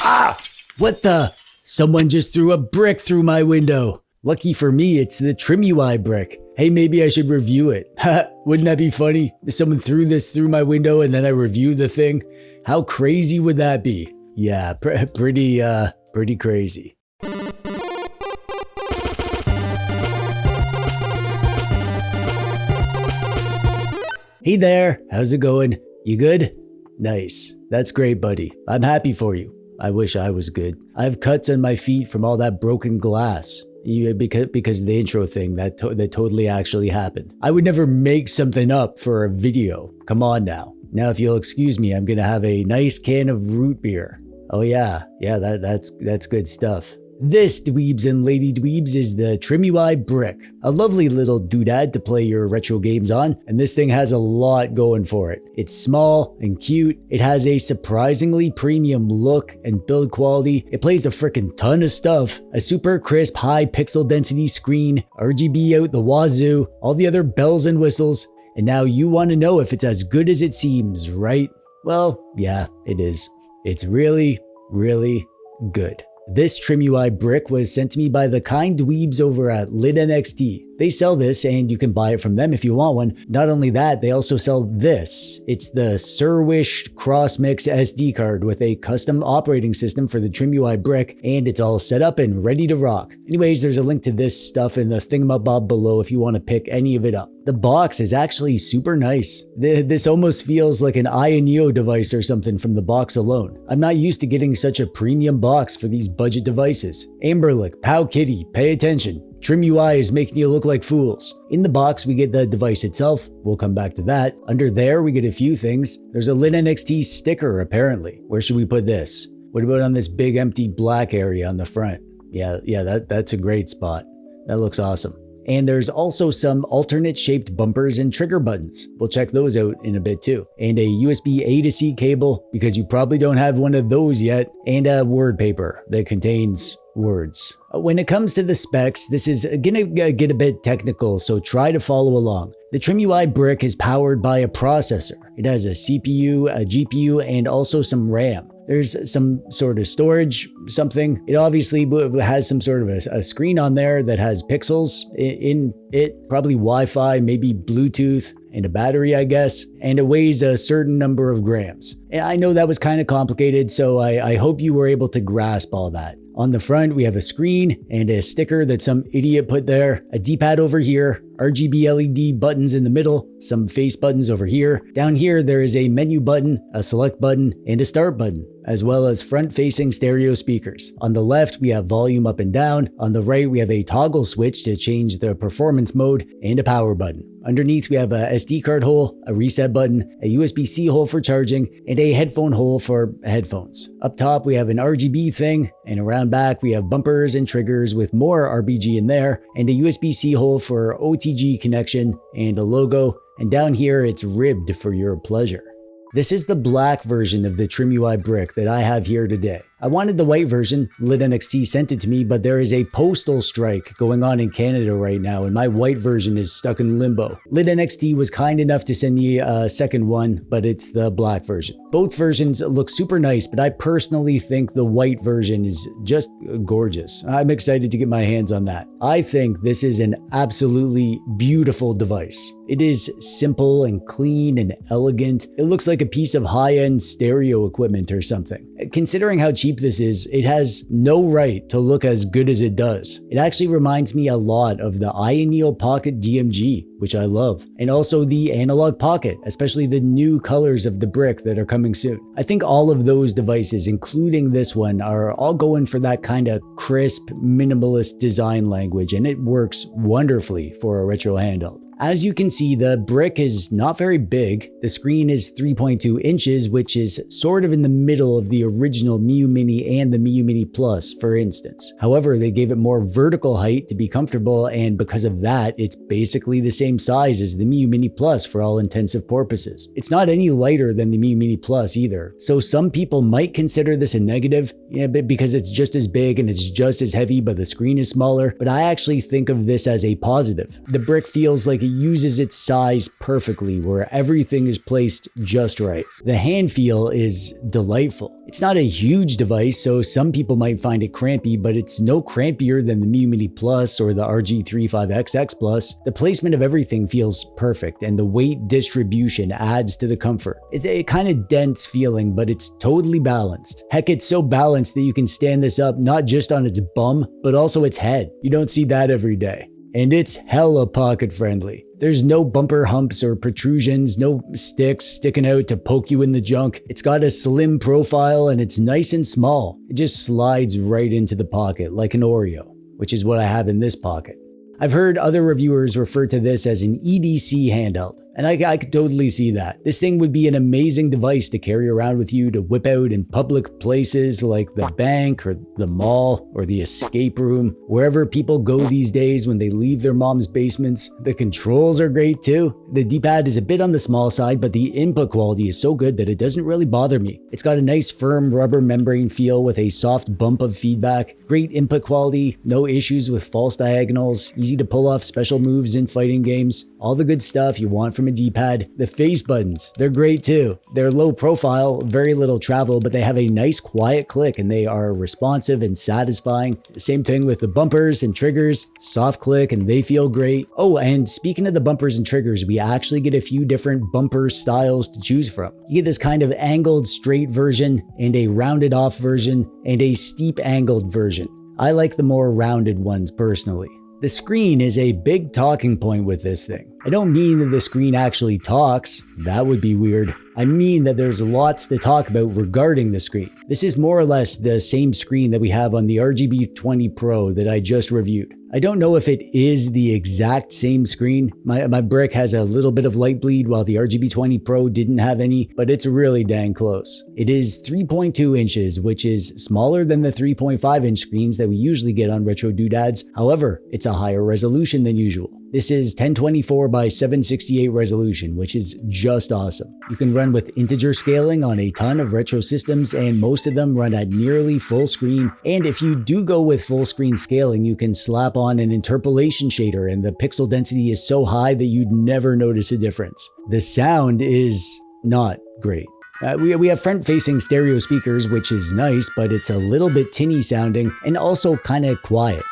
Ah! What the? Someone just threw a brick through my window. Lucky for me, it's the TrimUI brick. Hey, maybe I should review it. Wouldn't that be funny? If someone threw this through my window and then I review the thing? How crazy would that be? Yeah, pretty crazy. Hey there, how's it going? You good? Nice. That's great, buddy. I'm happy for you. I wish I was good. I have cuts on my feet from all that broken glass. Because of the intro thing, that totally actually happened. I would never make something up for a video. Come on now. Now, if you'll excuse me, I'm gonna have a nice can of root beer. Oh yeah, that's good stuff. This, dweebs and lady dweebs, is the TrimUI brick. A lovely little doodad to play your retro games on, and this thing has a lot going for it. It's small and cute, it has a surprisingly premium look and build quality, it plays a frickin' ton of stuff, a super crisp high pixel density screen, RGB out the wazoo, all the other bells and whistles, and now you want to know if it's as good as it seems, right? Well, yeah, it is. It's really, really good. This TrimUI brick was sent to me by the kind dweebs over at LidNXT. They sell this and you can buy it from them if you want one. Not only that, they also sell this. It's the Surwish Crossmix SD card with a custom operating system for the TrimUI brick, and it's all set up and ready to rock. Anyways, there's a link to this stuff in the thingamabob below if you want to pick any of it up. The box is actually super nice. This almost feels like an Neo device or something from the box alone. I'm not used to getting such a premium box for these budget devices. Amberlick, Pow Kitty, pay attention. TrimUI is making you look like fools. In the box, we get the device itself. We'll come back to that. Under there, we get a few things. There's a LidNXT sticker, apparently. Where should we put this? What about on this big empty black area on the front? Yeah, that's a great spot. That looks awesome. And there's also some alternate shaped bumpers and trigger buttons. We'll check those out in a bit too. And a USB A to C cable, because you probably don't have one of those yet. And a word paper that contains words. When it comes to the specs, this is gonna get a bit technical, so try to follow along. The TrimUI brick is powered by a processor. It has a CPU, a GPU, and also some RAM. There's some sort of storage, something. It obviously has some sort of a screen on there that has pixels in it, probably Wi-Fi, maybe Bluetooth, and a battery, I guess, and it weighs a certain number of grams. And I know that was kind of complicated, so I hope you were able to grasp all that. On the front, we have a screen and a sticker that some idiot put there, a D-pad over here, RGB LED buttons in the middle, some face buttons over here. Down here, there is a menu button, a select button, and a start button, as well as front-facing stereo speakers. On the left, we have volume up and down. On the right, we have a toggle switch to change the performance mode and a power button. Underneath, we have a SD card hole, a reset button, a USB-C hole for charging, and a headphone hole for headphones. Up top, we have an RGB thing, and around back, we have bumpers and triggers with more RBG in there, and a USB-C hole for OTG connection, and a logo. And down here, it's ribbed for your pleasure. This is the black version of the TrimUI brick that I have here today. I wanted the white version, LidNXT sent it to me, but there is a postal strike going on in Canada right now, and my white version is stuck in limbo. LidNXT was kind enough to send me a second one, but it's the black version. Both versions look super nice, but I personally think the white version is just gorgeous. I'm excited to get my hands on that. I think this is an absolutely beautiful device. It is simple and clean and elegant. It looks like a piece of high-end stereo equipment or something. Considering how cheap this is, it has no right to look as good as it does. It actually reminds me a lot of the Neo Pocket DMG, which I love, and also the Analog Pocket, especially the new colors of the brick that are coming soon. I think all of those devices, including this one, are all going for that kind of crisp, minimalist design language, and it works wonderfully for a retro handheld. As you can see, the brick is not very big. The screen is 3.2 inches, which is sort of in the middle of the original Miu Mini and the Miu Mini Plus, for instance. However, they gave it more vertical height to be comfortable, and because of that, it's basically the same size as the Miu Mini Plus for all intensive purposes. It's not any lighter than the Miu Mini Plus either. So some people might consider this a negative, because it's just as big and it's just as heavy, but the screen is smaller. But I actually think of this as a positive. The brick feels like it uses its size perfectly, where everything is placed just right. The hand feel is delightful. It's not a huge device, so some people might find it crampy, but it's no crampier than the Mi Mini Plus or the RG35XX Plus. The placement of everything feels perfect, and the weight distribution adds to the comfort. It's a kind of dense feeling, but it's totally balanced. Heck, it's so balanced that you can stand this up not just on its bum, but also its head. You don't see that every day. And it's hella pocket friendly. There's no bumper humps or protrusions, no sticks sticking out to poke you in the junk. It's got a slim profile and it's nice and small. It just slides right into the pocket like an Oreo, which is what I have in this pocket. I've heard other reviewers refer to this as an EDC handheld, and I could totally see that. This thing would be an amazing device to carry around with you to whip out in public places like the bank or the mall or the escape room, wherever people go these days when they leave their mom's basements. The controls are great too. The D-pad is a bit on the small side, but the input quality is so good that it doesn't really bother me. It's got a nice firm rubber membrane feel with a soft bump of feedback, great input quality, no issues with false diagonals, easy to pull off special moves in fighting games, all the good stuff you want from a D-pad. The face buttons, they're great too. They're low profile, very little travel, but they have a nice quiet click and they are responsive and satisfying. Same thing with the bumpers and triggers, soft click and they feel great. Oh, and speaking of the bumpers and triggers, we actually get a few different bumper styles to choose from. You get this kind of angled straight version and a rounded off version and a steep angled version. I like the more rounded ones personally. The screen is a big talking point with this thing. I don't mean that the screen actually talks, that would be weird. I mean that there's lots to talk about regarding the screen. This is more or less the same screen that we have on the RGB 20 Pro that I just reviewed. I don't know if it is the exact same screen. My brick has a little bit of light bleed while the RGB 20 Pro didn't have any, but it's really dang close. It is 3.2 inches, which is smaller than the 3.5 inch screens that we usually get on retro doodads. However, it's a higher resolution than usual. This is 1024 by 768 resolution, which is just awesome. You can run with integer scaling on a ton of retro systems, and most of them run at nearly full screen. And if you do go with full screen scaling, you can slap on an interpolation shader, and the pixel density is so high that you'd never notice a difference. The sound is not great. We have front-facing stereo speakers, which is nice, but it's a little bit tinny sounding and also kind of quiet.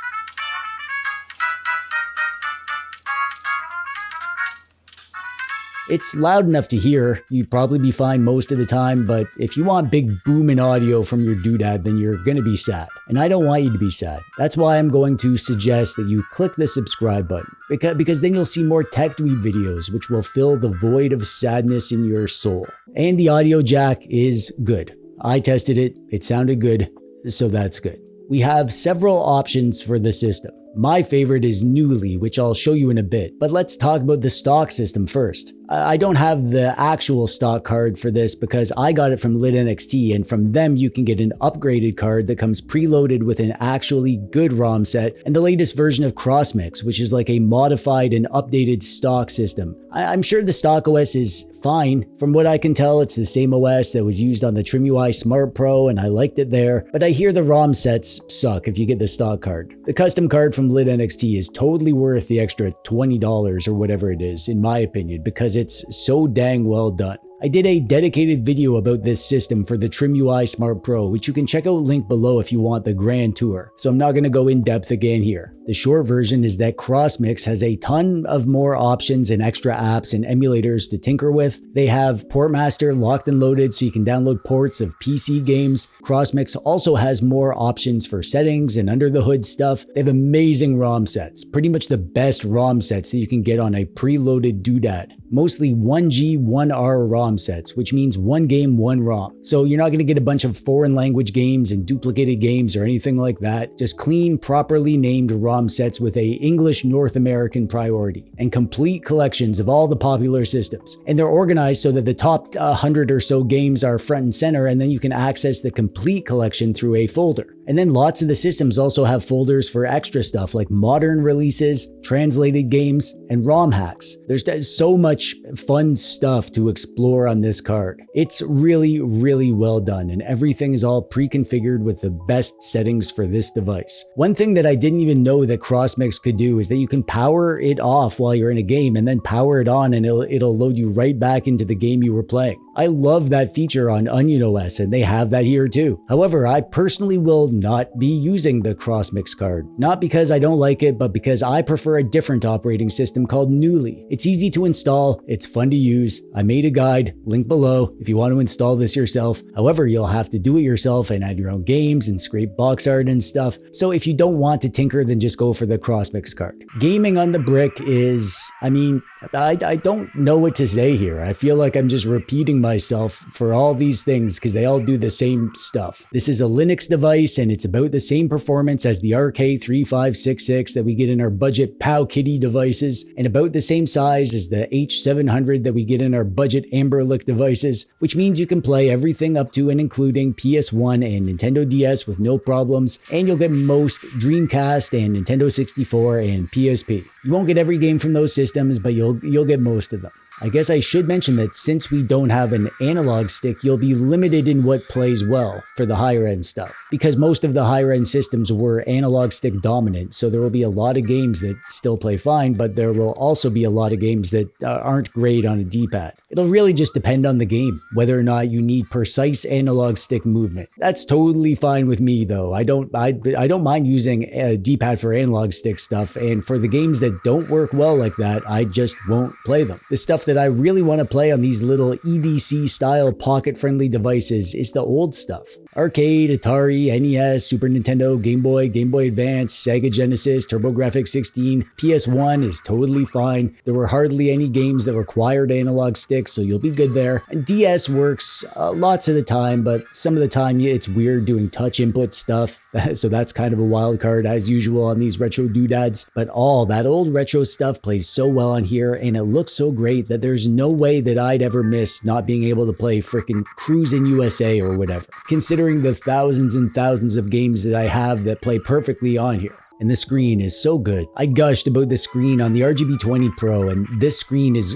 It's loud enough to hear, you'd probably be fine most of the time, but if you want big booming audio from your doodad, then you're gonna be sad. And I don't want you to be sad. That's why I'm going to suggest that you click the subscribe button, because then you'll see more TechDweeb videos, which will fill the void of sadness in your soul. And the audio jack is good. I tested it, it sounded good, so that's good. We have several options for the system. My favorite is Newly, which I'll show you in a bit, but let's talk about the stock system first. I don't have the actual stock card for this because I got it from LitNXT, and from them you can get an upgraded card that comes preloaded with an actually good ROM set and the latest version of CrossMix, which is like a modified and updated stock system. I'm sure the stock OS is fine. From what I can tell, it's the same OS that was used on the TrimUI Smart Pro, and I liked it there, but I hear the ROM sets suck if you get the stock card. The custom card from LitNXT is totally worth the extra $20 or whatever it is, in my opinion, because it's so dang well done. I did a dedicated video about this system for the TrimUI Smart Pro, which you can check out link below if you want the grand tour, so I'm not going to go in depth again here. The short version is that CrossMix has a ton of more options and extra apps and emulators to tinker with. They have Portmaster locked and loaded so you can download ports of PC games. CrossMix also has more options for settings and under the hood stuff. They have amazing ROM sets, pretty much the best ROM sets that you can get on a preloaded doodad. Mostly 1G, 1R ROM sets, which means one game, one ROM. So you're not going to get a bunch of foreign language games and duplicated games or anything like that. Just clean, properly named ROM sets with a English North American priority and complete collections of all the popular systems. And they're organized so that the top 100 or so games are front and center, and then you can access the complete collection through a folder. And then lots of the systems also have folders for extra stuff like modern releases, translated games, and ROM hacks. There's so much fun stuff to explore on this card. It's really, really well done, and everything is all pre-configured with the best settings for this device. One thing that I didn't even know that CrossMix could do is that you can power it off while you're in a game and then power it on, and it'll load you right back into the game you were playing. I love that feature on Onion OS, and they have that here too. However, I personally will not be using the CrossMix card. Not because I don't like it, but because I prefer a different operating system called Newly. It's easy to install, it's fun to use. I made a guide, link below, if you want to install this yourself. However, you'll have to do it yourself and add your own games and scrape box art and stuff. So if you don't want to tinker, then just go for the CrossMix card. Gaming on the brick is, I don't know what to say here. I feel like I'm just repeating myself for all these things because they all do the same stuff. This is a Linux device and it's about the ssame performance as the RK3566 that we get in our budget Powkitty devices, and about the same size as the H700 that we get in our budget Amberlick devices, which means you can play everything up to and including PS1 and Nintendo DS with no problems, and you'll get most Dreamcast and Nintendo 64 and PSP. You won't get every game from those systems, but you'll get most of them. I guess I should mention that since we don't have an analog stick, you'll be limited in what plays well for the higher end stuff, because most of the higher end systems were analog stick dominant. So there will be a lot of games that still play fine, but there will also be a lot of games that aren't great on a D-pad. It'll really just depend on the game, whether or not you need precise analog stick movement. That's totally fine with me though. I don't mind using a D-pad for analog stick stuff, and for the games that don't work well like that, I just won't play them. The stuff that I really want to play on these little EDC style pocket friendly devices is the old stuff. Arcade, Atari, NES, Super Nintendo, Game Boy Advance, Sega Genesis, TurboGrafx-16, PS1 is totally fine. There were hardly any games that required analog sticks, so you'll be good there. And DS works lots of the time, but some of the time it's weird doing touch input stuff. So that's kind of a wild card as usual on these retro doodads. But all that old retro stuff plays so well on here, and it looks so great that there's no way that I'd ever miss not being able to play frickin' Cruisin' USA or whatever, considering the thousands and thousands of games that I have that play perfectly on here. And the screen is so good. I gushed about the screen on the RGB20 Pro, and this screen is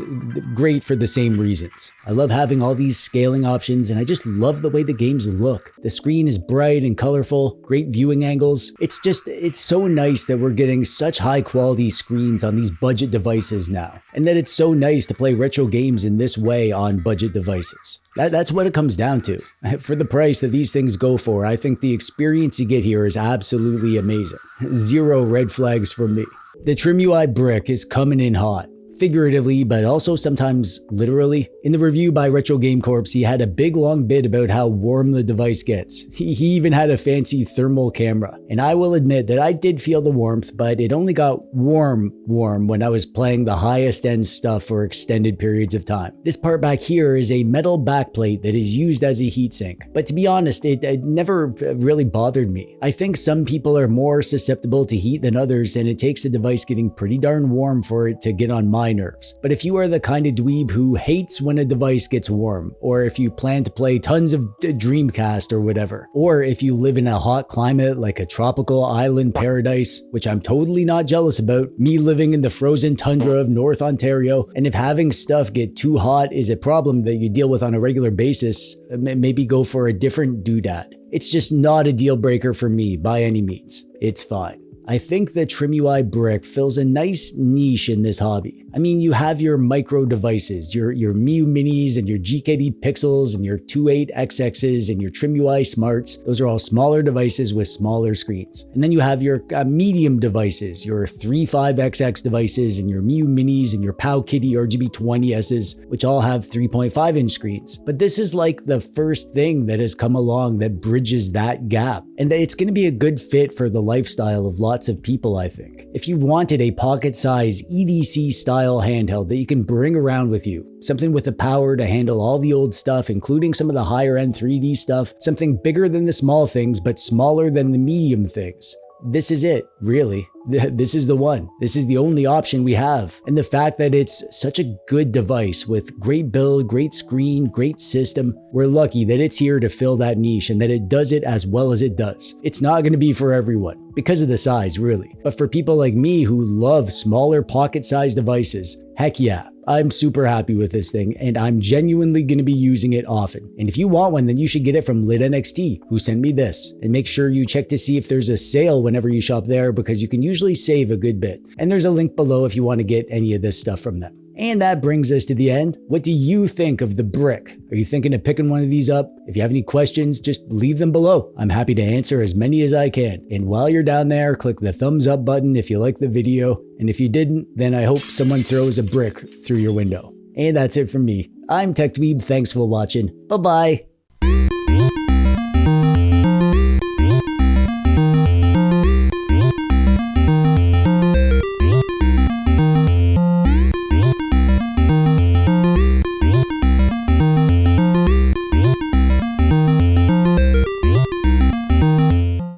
great for the same reasons. I love having all these scaling options, and I just love the way the games look. The screen is bright and colorful, great viewing angles. It's so nice that we're getting such high quality screens on these budget devices now, and that it's so nice to play retro games in this way on budget devices. That's what it comes down to. For the price that these things go for, I think the experience you get here is absolutely amazing. Zero red flags from me. The TrimUI brick is coming in hot. Figuratively, but also sometimes literally. In the review by Retro Game Corps, he had a big long bit about how warm the device gets. He even had a fancy thermal camera. And I will admit that I did feel the warmth, but it only got warm when I was playing the highest end stuff for extended periods of time. This part back here is a metal backplate that is used as a heatsink. But to be honest, it never really bothered me. I think some people are more susceptible to heat than others, and it takes a device getting pretty darn warm for it to get on my nerves. But if you are the kind of dweeb who hates when a device gets warm, or if you plan to play tons of Dreamcast or whatever, or if you live in a hot climate like a tropical island paradise, which I'm totally not jealous about, me living in the frozen tundra of North Ontario, and if having stuff get too hot is a problem that you deal with on a regular basis, maybe go for a different doodad. It's just not a deal breaker for me by any means. It's fine. I think the TrimUI brick fills a nice niche in this hobby. I mean, you have your micro devices, your Miu Minis and your GKD Pixels and your 28XXs and your TrimUI Smarts. Those are all smaller devices with smaller screens. And then you have your medium devices, your 35XX devices and your Miu Minis and your Powkitty RGB20Ss, which all have 3.5-inch screens. But this is like the first thing that has come along that bridges that gap. And it's going to be a good fit for the lifestyle of lots of people, I think. If you've wanted a pocket-size EDC style handheld that you can bring around with you, something with the power to handle all the old stuff, including some of the higher end 3D stuff, something bigger than the small things but smaller than the medium things, this is it, really. This is the one. This is the only option we have. And the fact that it's such a good device with great build, great screen, great system, we're lucky that it's here to fill that niche and that it does it as well as it does. It's not going to be for everyone because of the size, really. But for people like me who love smaller pocket-sized devices, heck yeah, I'm super happy with this thing and I'm genuinely going to be using it often. And if you want one, then you should get it from LitNXT, who sent me this. And make sure you check to see if there's a sale whenever you shop there because you can usually save a good bit. And there's a link below if you want to get any of this stuff from them. And that brings us to the end. What do you think of the brick? Are you thinking of picking one of these up? If you have any questions, just leave them below. I'm happy to answer as many as I can. And while you're down there, click the thumbs up button if you like the video. And if you didn't, then I hope someone throws a brick through your window. And that's it from me. I'm TechDweeb. Thanks for watching. Bye-bye.